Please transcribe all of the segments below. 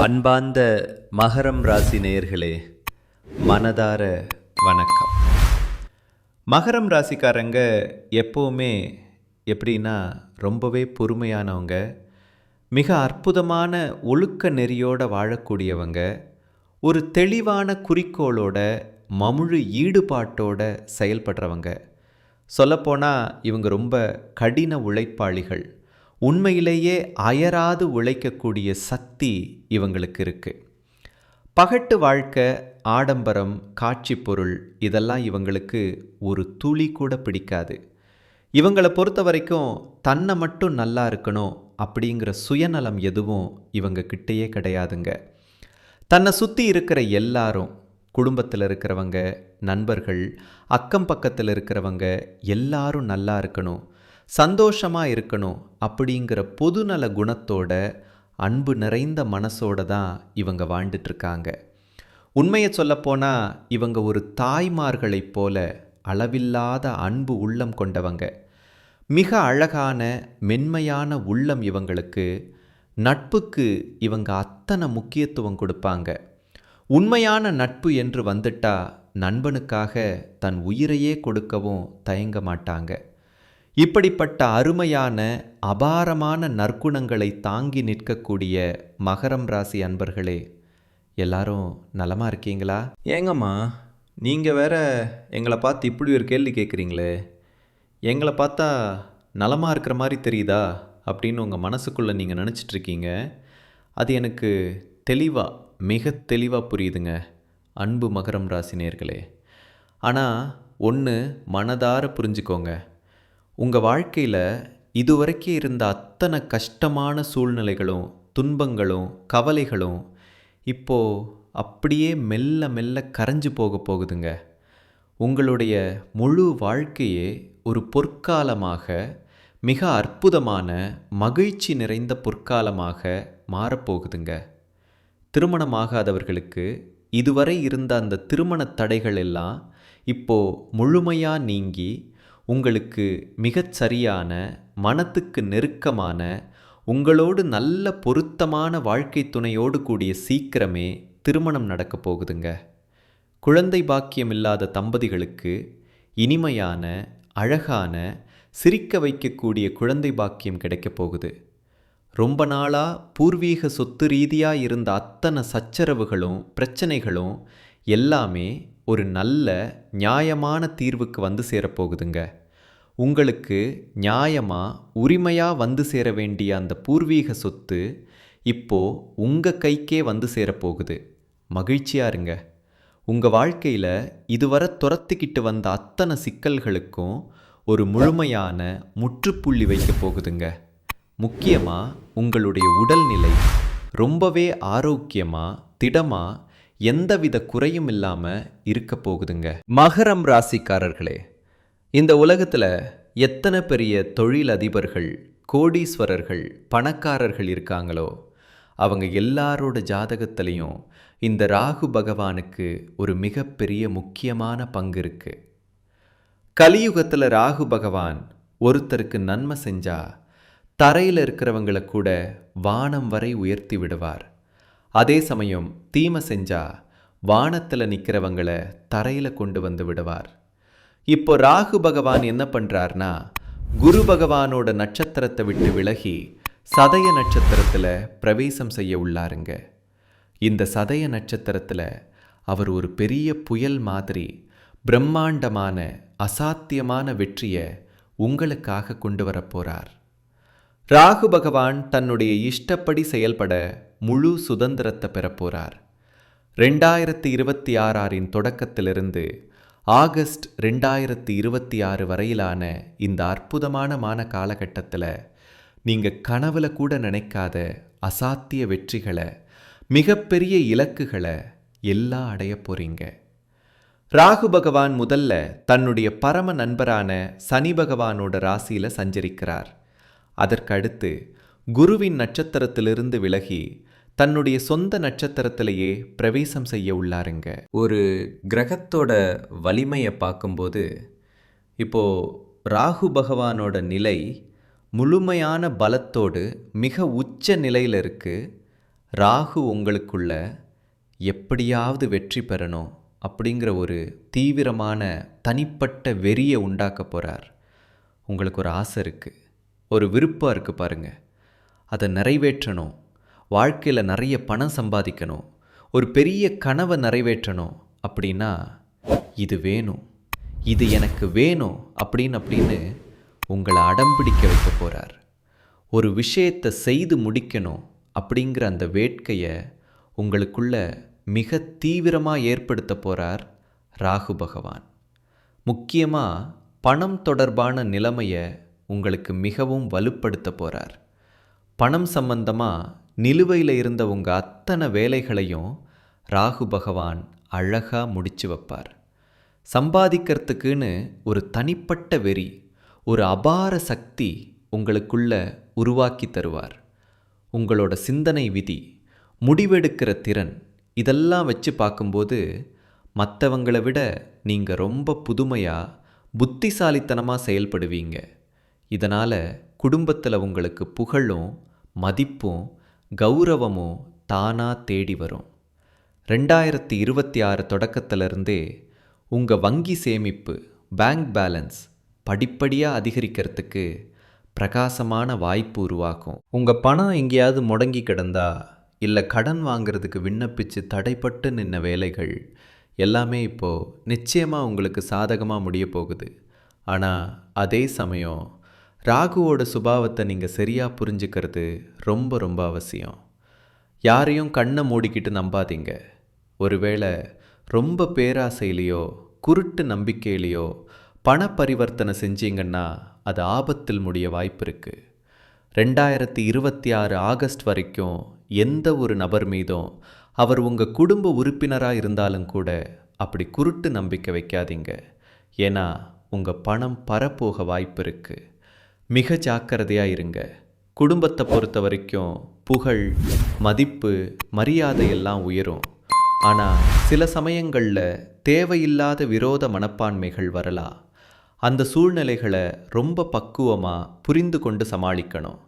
அன்பார்ந்த மகரம் ராசி நேயர்களே, மனதார வணக்கம். மகரம் ராசிக்காரங்க எப்போவுமே எப்படின்னா ரொம்பவே பொறுமையானவங்க, மிக அற்புதமான ஒழுக்க நெறியோடு வாழக்கூடியவங்க, ஒரு தெளிவான குறிக்கோளோட மமுழு ஈடுபாட்டோட செயல்படுறவங்க. சொல்லப்போனால் இவங்க ரொம்ப கடின உழைப்பாளிகள். உண்மையிலேயே அயராது உழைக்கக்கூடிய சக்தி இவங்களுக்கு இருக்குது. பகட்டு வாழ்க்கை, ஆடம்பரம், காட்சி பொருள் இதெல்லாம் இவங்களுக்கு ஒரு துளி கூட பிடிக்காது. இவங்களை பொறுத்த வரைக்கும் தன்னை மட்டும் நல்லா இருக்கணும் அப்படிங்கிற சுயநலம் எதுவும் இவங்க கிட்டேயே கிடையாதுங்க. தன்னை சுற்றி இருக்கிற எல்லாரும், குடும்பத்தில் இருக்கிறவங்க, நண்பர்கள், அக்கம் பக்கத்தில் இருக்கிறவங்க எல்லாரும் நல்லா இருக்கணும், சந்தோஷமாக இருக்கணும் அப்படிங்கிற பொதுநல குணத்தோட, அன்பு நிறைந்த மனசோட தான் இவங்க வாழ்ந்துட்டுருக்காங்க. உண்மையை சொல்லப்போனால் இவங்க ஒரு தாய்மார்களைப் போல அளவில்லாத அன்பு உள்ளம் கொண்டவங்க. மிக அழகான மென்மையான உள்ளம் இவங்களுக்கு. நட்புக்கு இவங்க அத்தனை முக்கியத்துவம் கொடுப்பாங்க. உண்மையான நட்பு என்று வந்துட்டா நண்பனுக்காக தன் உயிரையே கொடுக்கவும் தயங்க மாட்டாங்க. இப்படிப்பட்ட அருமையான அபாரமான நற்குணங்களை தாங்கி நிற்கக்கூடிய மகரம் ராசி அன்பர்களே, எல்லாரும் நலமாக இருக்கீங்களா? ஏங்கம்மா நீங்கள் வேற எங்களை பார்த்து இப்படி ஒரு கேள்வி கேட்குறீங்களே, எங்களை பார்த்தா நலமாக இருக்கிற மாதிரி தெரியுதா அப்படின்னு உங்கள் மனசுக்குள்ளே நீங்கள் நினச்சிட்ருக்கீங்க. அது எனக்கு தெளிவாக, மிக தெளிவாக புரியுதுங்க அன்பு மகரம் ராசி நேயர்களே. ஆனால் ஒன்று மனதார புரிஞ்சுக்கோங்க, உங்கள் வாழ்க்கையில் இதுவரைக்கும் இருந்த அத்தனை கஷ்டமான சூழ்நிலைகளும், துன்பங்களும், கவலைகளும் இப்போது அப்படியே மெல்ல மெல்ல கரைஞ்சு போக போகுதுங்க. உங்களுடைய முழு வாழ்க்கையே ஒரு பொற்காலமாக, மிக அற்புதமான மகிழ்ச்சி நிறைந்த பொற்காலமாக மாறப்போகுதுங்க. திருமணமாகாதவர்களுக்கு இதுவரை இருந்த அந்த திருமண தடைகள் எல்லாம் இப்போது முழுமையாக நீங்கி, உங்களுக்கு மிகச் சரியான, மனத்துக்கு நெருக்கமான, உங்களோடு நல்ல பொருத்தமான வாழ்க்கை துணையோடு கூடிய சீக்கிரமே திருமணம் நடக்கப் போகுதுங்க. குழந்தை பாக்கியம் இல்லாத தம்பதிகளுக்கு இனிமையான, அழகான, சிரிக்க வைக்கக்கூடிய குழந்தை பாக்கியம் கிடைக்கப் போகுது. ரொம்ப நாளாக பூர்வீக சொத்து ரீதியாக இருந்த அத்தனை சச்சரவுகளும் பிரச்சனைகளும் எல்லாமே ஒரு நல்ல நியாயமான தீர்வுக்கு வந்து சேரப்போகுதுங்க. உங்களுக்கு நியாயமாக, உரிமையாக வந்து சேர வேண்டிய அந்த பூர்வீக சொத்து இப்போது உங்கள் கைக்கே வந்து சேரப்போகுது. மகிழ்ச்சியாக இருங்க. உங்கள் வாழ்க்கையில் இதுவரை துரத்திக்கிட்டு வந்த அத்தனை சிக்கல்களுக்கும் ஒரு முழுமையான முற்றுப்புள்ளி வைக்க போகுதுங்க. முக்கியமாக உங்களுடைய உடல்நிலை ரொம்பவே ஆரோக்கியமாக, திடமாக, எந்தவித குறையும் இல்லாமல் இருக்க போகுதுங்க. மகரம் ராசிக்காரர்களே, இந்த உலகத்தில் எத்தனை பெரிய தொழிலதிபர்கள், கோடீஸ்வரர்கள், பணக்காரர்கள் இருக்காங்களோ அவங்க எல்லாரோட ஜாதகத்திலையும் இந்த ராகு பகவானுக்கு ஒரு மிகப்பெரிய முக்கியமான பங்கு இருக்குது. கலியுகத்தில் ராகு பகவான் ஒருத்தருக்கு நன்மை செஞ்சா தரையில் இருக்கிறவங்களை கூட வானம் வரை உயர்த்தி விடுவார். அதே சமயம் தீமை செஞ்சா வானத்தில் நிற்கிறவங்களை தரையில் கொண்டு வந்து விடுவார். இப்போ ராகு பகவான் என்ன பண்ணுறார்னா, குரு பகவானோட நட்சத்திரத்தை விட்டு விலகி சதய நட்சத்திரத்தில் பிரவேசம் செய்ய உள்ளாருங்க. இந்த சதய நட்சத்திரத்தில் அவர் ஒரு பெரிய புயல் மாதிரி பிரம்மாண்டமான, அசாத்தியமான வெற்றியை உங்களுக்காக கொண்டு வரப்போகிறார். ராகு பகவான் தன்னுடைய இஷ்டப்படி செயல்பட முழு சுதந்திரத்தை பெறப்போகிறார். 2026 தொடக்கத்திலிருந்து ஆகஸ்ட் 2026 வரையிலான இந்த அற்புதமான காலகட்டத்தில் நீங்கள் கனவுல கூட நினைக்காத அசாத்திய வெற்றிகளை, மிகப்பெரிய இலக்குகளை எல்லாம் அடைய போகிறீங்க. ராகு பகவான் முதல்ல தன்னுடைய பரம நண்பரான சனி பகவானோட ராசியில் சஞ்சரிக்கிறார். அதற்கடுத்து குருவின் நட்சத்திரத்திலிருந்து விலகி தன்னுடைய சொந்த நட்சத்திரத்திலேயே பிரவேசம் செய்ய உள்ளாருங்க. ஒரு கிரகத்தோட வலிமையை பார்க்கும்போது இப்போது ராகு பகவானோட நிலை முழுமையான பலத்தோடு மிக உச்ச நிலையில் இருக்குது. ராகு உங்களுக்குள்ள எப்படியாவது வெற்றி பெறணும் அப்படிங்கிற ஒரு தீவிரமான தனிப்பட்ட வெறியை உண்டாக்க போகிறார். உங்களுக்கு ஒரு ஆசை இருக்குது, ஒரு விருப்பம் இருக்குது பாருங்கள், அதை நிறைவேற்றணும், வாழ்க்கையில் நிறைய பணம் சம்பாதிக்கணும், ஒரு பெரிய கனவை நிறைவேற்றணும் அப்படின்னா இது வேணும், இது எனக்கு வேணும் அப்படின்னு உங்களை அடம்பிடிக்க வைக்க போகிறார். ஒரு விஷயத்தை செய்து முடிக்கணும் அப்படிங்கிற அந்த வேட்கையை உங்களுக்குள்ள மிக தீவிரமாக ஏற்படுத்த போகிறார் ராகு பகவான். முக்கியமாக பணம் தொடர்பான நிலைமையை உங்களுக்கு மிகவும் வலுப்படுத்த போகிறார். பணம் சம்பந்தமாக நிலுவையில் இருந்த உங்கள் அத்தனை வேலைகளையும் ராகு பகவான் அழகாக முடிச்சு வைப்பார். சம்பாதிக்கிறதுக்குன்னு ஒரு தனிப்பட்ட வெறி, ஒரு அபார சக்தி உங்களுக்குள்ள உருவாக்கி தருவார். உங்களோட சிந்தனை விதி, முடிவெடுக்கிற திறன், இதெல்லாம் வச்சு பார்க்கும்போது மற்றவங்களை விட நீங்கள் ரொம்ப புதுமையாக புத்திசாலித்தனமாக செயல்படுவீங்க. இதனால் குடும்பத்தில் உங்களுக்கு புகழும் மதிப்பும் கௌரவமும் தானாக தேடி வரும். 2026 தொடக்கத்திலிருந்தே உங்கள் வங்கி சேமிப்பு, பேங்க் பேலன்ஸ் படிப்படியாக அதிகரிக்கிறதுக்கு பிரகாசமான வாய்ப்பு உருவாக்கும். உங்கள் பணம் எங்கேயாவது முடங்கி கிடந்தா, இல்லை கடன் வாங்கிறதுக்கு விண்ணப்பித்து தடைப்பட்டு நின்ன வேலைகள் எல்லாமே இப்போது நிச்சயமாக உங்களுக்கு சாதகமாக முடிய போகுது. ஆனால் அதே சமயம் ராகுவோட சுபாவத்தை நீங்கள் சரியாக புரிஞ்சுக்கிறது ரொம்ப ரொம்ப அவசியம். யாரையும் கண்ணை மூடிக்கிட்டு நம்பாதீங்க. ஒருவேளை ரொம்ப பேராசையிலையோ குருட்டு நம்பிக்கையிலையோ பண பரிவர்த்தனை செஞ்சீங்கன்னா அது ஆபத்தில் முடிய வாய்ப்பு இருக்குது. 2026 ஆகஸ்ட் வரைக்கும் எந்த ஒரு நபர் மீதும், அவர் உங்கள் குடும்ப உறுப்பினராக இருந்தாலும் கூட அப்படி குருட்டு நம்பிக்கை வைக்காதீங்க. ஏன்னா உங்கள் பணம் பரப்போக வாய்ப்பு இருக்குது. மிக ஜாக்கிரதையாக இருங்க. குடும்பத்தை பொறுத்த வரைக்கும் புகழ், மதிப்பு, மரியாதையெல்லாம் உயரும். ஆனால் சில சமயங்களில் தேவையில்லாத விரோத மனப்பான்மைகள் வரலாம். அந்த சூழ்நிலைகளை ரொம்ப பக்குவமாக புரிந்து கொண்டு சமாளிக்கணும்.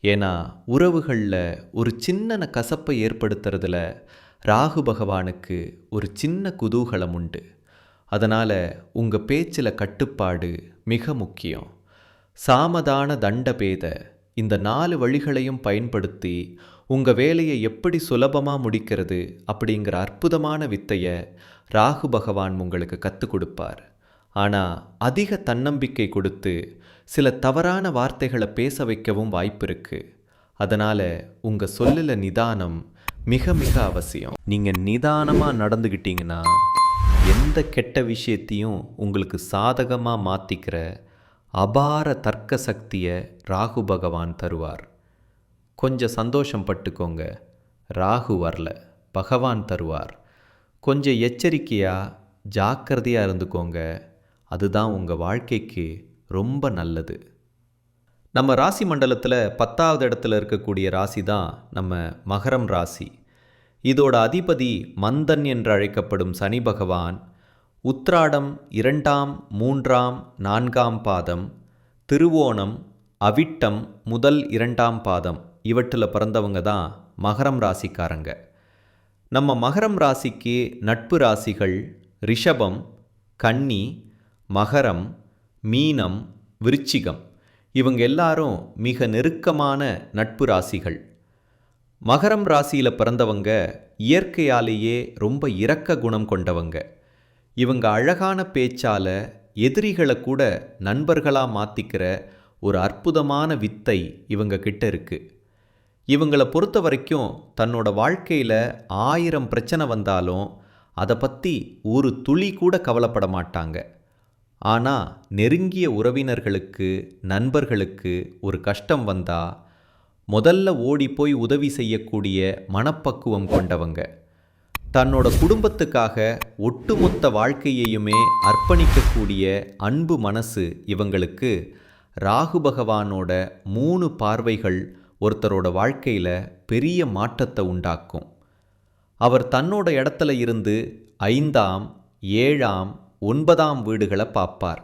ஏன்னா உறவுகளில் ஒரு சின்ன கசப்பை ஏற்படுத்துறதுல ராகு பகவானுக்கு ஒரு சின்ன குதூகலம் உண்டு. அதனால் உங்கள் பேச்சில் கட்டுப்பாடு மிக முக்கியம். சாமதான தண்டபேத இந்த 4 வழிகளையும் பயன்படுத்தி உங்கள் வேலையை எப்படி சுலபமாக முடிக்கிறது அப்படிங்கிற அற்புதமான வித்தையை ராகு பகவான் உங்களுக்கு கற்றுக் கொடுப்பார். ஆனால் அதிக தன்னம்பிக்கை கொடுத்து சில தவறான வார்த்தைகளை பேச வைக்கவும் வாய்ப்பு இருக்குது. அதனால் உங்கள் சொல்லில் நிதானம் மிக மிக அவசியம். நீங்கள் நிதானமாக நடந்துக்கிட்டீங்கன்னா எந்த கெட்ட விஷயத்தையும் உங்களுக்கு சாதகமாக மாற்றிக்கிற அபார தர்க்க சக்தியை ராகு பகவான் தருவார். கொஞ்சம் சந்தோஷம் பட்டுக்கோங்க, ராகு வரல, பகவான் தருவார். கொஞ்சம் எச்சரிக்கையாக ஜாக்கிரதையாக இருந்துக்கோங்க. அதுதான் உங்கள் வாழ்க்கைக்கு ரொம்ப நல்லது. நம்ம ராசி மண்டலத்தில் 10வது இடத்துல இருக்கக்கூடிய ராசி தான் நம்ம மகரம் ராசி. இதோட அதிபதி மந்தன் என்று அழைக்கப்படும் சனி பகவான் உத்திராடம் 2ஆம் 3ஆம் 4ஆம் பாதம், திருவோணம், அவிட்டம் 1 2ஆம் பாதம் இவற்றில் பிறந்தவங்க தான் மகரம் ராசிக்காரங்க. நம்ம மகரம் ராசிக்கு நட்பு ராசிகள் ரிஷபம், கன்னி, மகரம், மீனம், விருச்சிகம். இவங்க எல்லாரும் மிக நெருக்கமான நட்பு ராசிகள். மகரம் ராசியில் பிறந்தவங்க இயற்கையாலேயே ரொம்ப இரக்க குணம் கொண்டவங்க. இவங்க அழகான பேச்சால் எதிரிகளை கூட நண்பர்களாக மாற்றிக்கிற ஒரு அற்புதமான வித்தை இவங்க கிட்ட இருக்குது. இவங்களை பொறுத்த வரைக்கும் தன்னோட வாழ்க்கையில் 1000 பிரச்சனை வந்தாலும் அதை பற்றி ஒரு துளி கூட கவலைப்பட மாட்டாங்க. ஆனால் நெருங்கிய உறவினர்களுக்கு, நண்பர்களுக்கு ஒரு கஷ்டம் வந்தால் முதல்ல ஓடி போய் உதவி செய்யக்கூடிய மனப்பக்குவம் கொண்டவங்க. தன்னோட குடும்பத்துக்காக ஒட்டுமொத்த வாழ்க்கையையுமே அர்ப்பணிக்கக்கூடிய அன்பு மனசு இவங்களுக்கு. ராகு பகவானோட 3 பார்வைகள் ஒருத்தரோட வாழ்க்கையில் பெரிய மாற்றத்தை உண்டாக்கும். அவர் தன்னோட இடத்துல இருந்து 5ஆம் 7ஆம் 9ஆம் வீடுகளை பார்ப்பார்.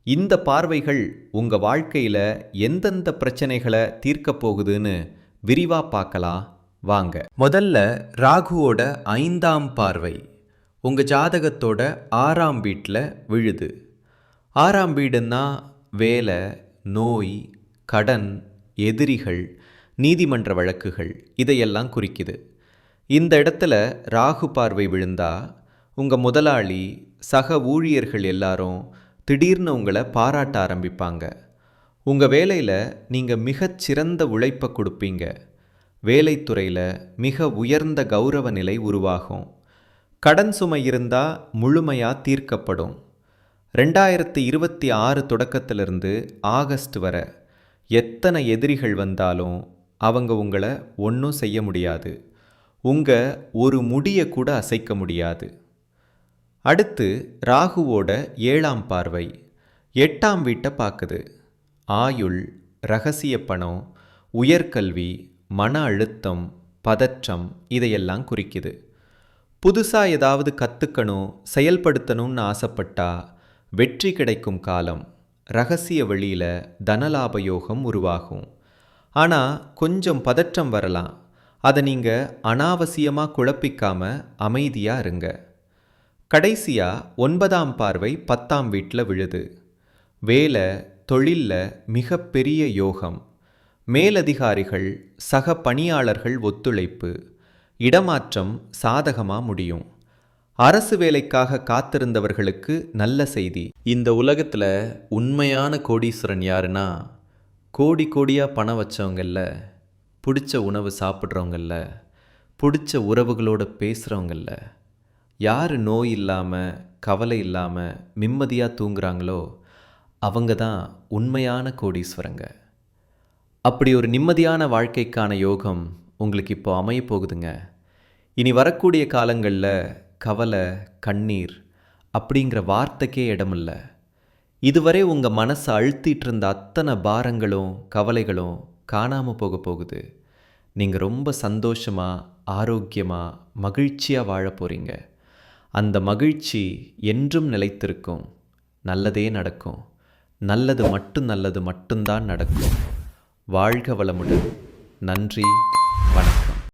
இந்த பார்வைகள் உங்கள் வாழ்க்கையில் எந்தெந்த பிரச்சனைகளை தீர்க்கப் போகுதுன்னு விரிவாக பார்க்கலாம். வாங்க. முதல்ல ராகுவோட 5ஆம் பார்வை உங்கள் ஜாதகத்தோட 6ஆம் வீட்டில் விழுது. 6ஆம் வீடுன்னா வேலை, நோய், கடன், எதிரிகள், நீதிமன்ற வழக்குகள் இதையெல்லாம் குறிக்குது. இந்த இடத்துல ராகு பார்வை விழுந்தா உங்கள் முதலாளி, சக ஊழியர்கள் எல்லாரும் திடீர்னு உங்களை பாராட்ட ஆரம்பிப்பாங்க. உங்கள் வேலையில் நீங்கள் மிகச்சிறந்த உழைப்பை கொடுப்பீங்க. வேலைத்துறையில் மிக உயர்ந்த கௌரவ நிலை உருவாகும். கடன் சுமை இருந்தால் முழுமையாக தீர்க்கப்படும். 2026 தொடக்கத்திலிருந்து ஆகஸ்ட் வரை எத்தனை எதிரிகள் வந்தாலும் அவங்க உங்களை ஒன்றும் செய்ய முடியாது. உங்கள் ஒரு முடியை கூட அசைக்க முடியாது. அடுத்து ராகுவோட 7ஆம் பார்வை 8ஆம் வீட்டை பார்க்குது. ஆயுள், ரகசிய பணம், உயர்கல்வி, மன அழுத்தம், பதற்றம் இதையெல்லாம் குறிக்குது. புதுசாக ஏதாவது கற்றுக்கணும், செயல்படுத்தணும்னு ஆசைப்பட்டா வெற்றி கிடைக்கும் காலம். ரகசிய வழியில் தனலாப யோகம் உருவாகும். ஆனால் கொஞ்சம் பதற்றம் வரலாம். அதை நீங்கள் அனாவசியமாக குழப்பிக்காம அமைதியாக இருங்க. கடைசியாக 9ஆம் பார்வை 10ஆம் வீட்டில் விழுது. வேலை, தொழிலில் மிகப்பெரிய யோகம். மேலதிகாரிகள், சக பணியாளர்கள் ஒத்துழைப்பு, இடமாற்றம் சாதகமாக முடியும். அரசு வேலைக்காக காத்திருந்தவர்களுக்கு நல்ல செய்தி. இந்த உலகத்தில் உண்மையான கோடீஸ்வரன் யாருன்னா, கோடி கோடியாக பணம் வச்சவங்கள, பிடிச்ச உணவு சாப்பிட்றவங்கள, பிடிச்ச உறவுகளோடு பேசுகிறவங்கள, யார் நோய் இல்லாமல், கவலை இல்லாமல் நிம்மதியாக தூங்குறாங்களோ அவங்க தான் உண்மையான கோடீஸ்வரங்க. அப்படி ஒரு நிம்மதியான வாழ்க்கைக்கான யோகம் உங்களுக்கு இப்போ அமைய போகுதுங்க. இனி வரக்கூடிய காலங்களில் கவலை, கண்ணீர் அப்படிங்கிற வார்த்தைக்கே இடமில்லை. இதுவரை உங்கள் மனசை அழுத்திட்டு இருந்த அத்தனை பாரங்களும் கவலைகளும் காணாமல் போக போகுது. நீங்கள் ரொம்ப சந்தோஷமாக, ஆரோக்கியமாக, மகிழ்ச்சியாக வாழ போகிறீங்க. அந்த மகிழ்ச்சி என்றும் நிலைத்திருக்கும். நல்லதே நடக்கும். நல்லது மட்டும்தான் நடக்கும். வாழ்க வளமுடன். நன்றி. வணக்கம்.